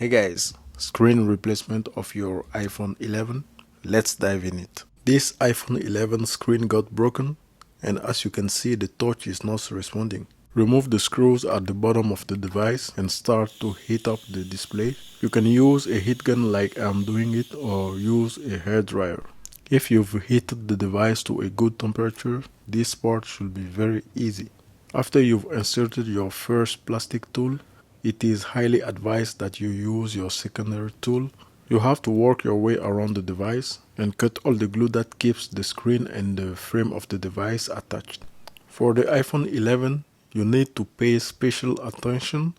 Hey guys, screen replacement of your iPhone 11. Let's dive in it. This iPhone 11 screen got broken, and as you can see, the touch is not responding. Remove the screws at the bottom of the device and start to heat up the display. You can use a heat gun like I'm doing it, or use a hairdryer. If you've heated the device to a good temperature, this part should be very easy. After you've inserted your first plastic tool, it is highly advised that you use your secondary tool. You have to work your way around the device and cut all the glue that keeps the screen and the frame of the device attached. For the iPhone 11, you need to pay special attention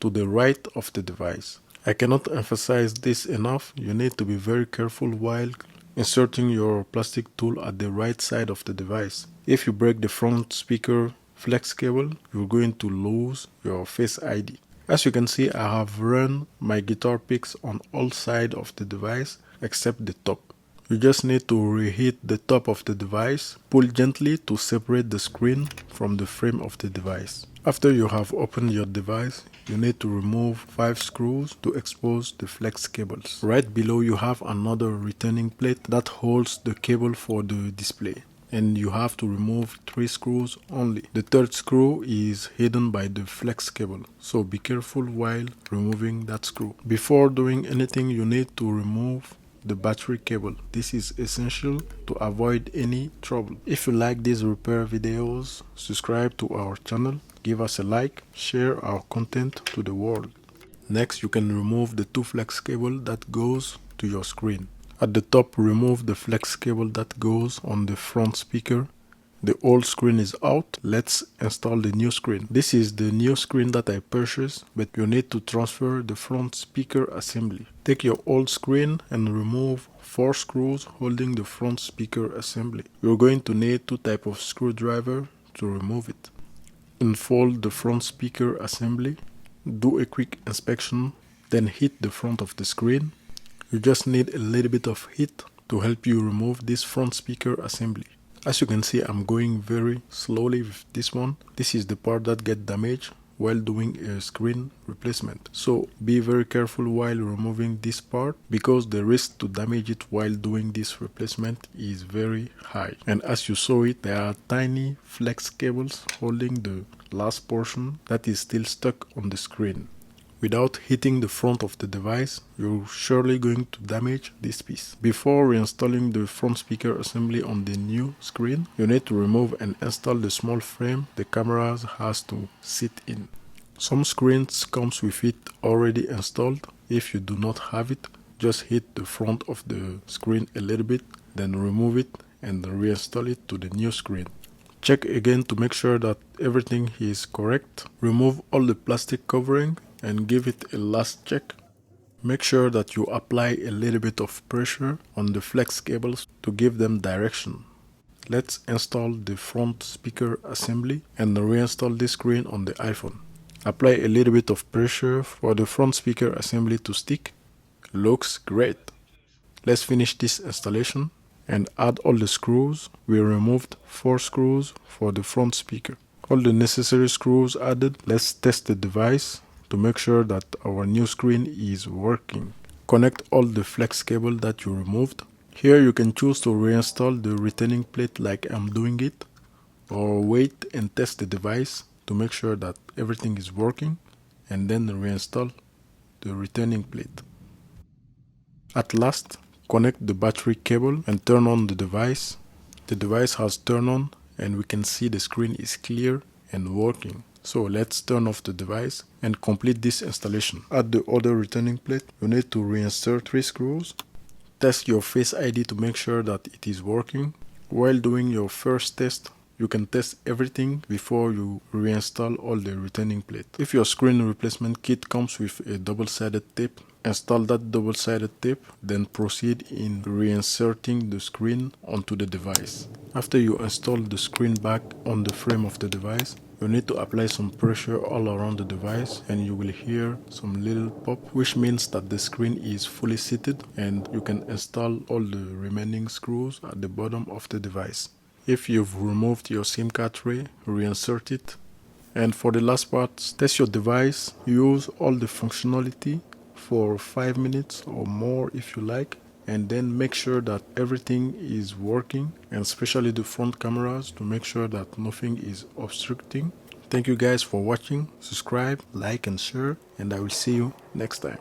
to the right of the device. I cannot emphasize this enough. You need to be very careful while inserting your plastic tool at the right side of the device. If you break the front speaker flex cable, you're going to lose your Face ID. As you can see, I have run my guitar picks on all sides of the device except the top. You just need to reheat the top of the device. Pull gently to separate the screen from the frame of the device. After you have opened your device, you need to remove 5 screws to expose the flex cables. Right below you have another retaining plate that holds the cable for the display, and you have to remove 3 screws only. The third screw is hidden by the flex cable, so be careful while removing that screw. Before doing anything, you need to remove the battery cable. This is essential to avoid any trouble. If you like these repair videos, subscribe to our channel, give us a like, share our content to the world. Next, you can remove the 2 flex cable that goes to your screen. At the top, remove the flex cable that goes on the front speaker. The old screen is out. Let's install the new screen. This is the new screen that I purchased, but you need to transfer the front speaker assembly. Take your old screen and remove 4 screws holding the front speaker assembly. You're going to need 2 types of screwdriver to remove it. Unfold the front speaker assembly. Do a quick inspection, then hit the front of the screen. You just need a little bit of heat to help you remove this front speaker assembly. As you can see, I'm going very slowly with this one. This is the part that gets damaged while doing a screen replacement. So be very careful while removing this part, because the risk to damage it while doing this replacement is very high. And as you saw it, there are tiny flex cables holding the last portion that is still stuck on the screen. Without hitting the front of the device, you're surely going to damage this piece. Before reinstalling the front speaker assembly on the new screen, you need to remove and install the small frame the camera has to sit in. Some screens comes with it already installed. If you do not have it, just hit the front of the screen a little bit, then remove it and reinstall it to the new screen. Check again to make sure that everything is correct. Remove all the plastic covering and give it a last check. Make sure that you apply a little bit of pressure on the flex cables to give them direction. Let's install the front speaker assembly and reinstall this screen on the iPhone. Apply a little bit of pressure for the front speaker assembly to stick. Looks great. Let's finish this installation and add all the screws. We removed 4 screws for the front speaker. All the necessary screws added. Let's test the device to make sure that our new screen is working. Connect all the flex cable that you removed. Here you can choose to reinstall the retaining plate like I'm doing it, or wait and test the device to make sure that everything is working and then reinstall the retaining plate. At last, connect the battery cable and turn on the device. The device has turned on and we can see the screen is clear and working. So let's turn off the device and complete this installation. Add the other retaining plate. You need to reinsert 3 screws. Test your Face ID to make sure that it is working. While doing your first test, you can test everything before you reinstall all the retaining plate. If your screen replacement kit comes with a double-sided tape, install that double-sided tape, then proceed in reinserting the screen onto the device. After you install the screen back on the frame of the device, you need to apply some pressure all around the device and you will hear some little pop, which means that the screen is fully seated and you can install all the remaining screws at the bottom of the device. If you've removed your SIM card tray, reinsert it. And for the last part, test your device. Use all the functionality for 5 minutes or more if you like, and then make sure that everything is working, and especially the front cameras, to make sure that nothing is obstructing. Thank you guys for watching. Subscribe, like and share, and I will see you next time.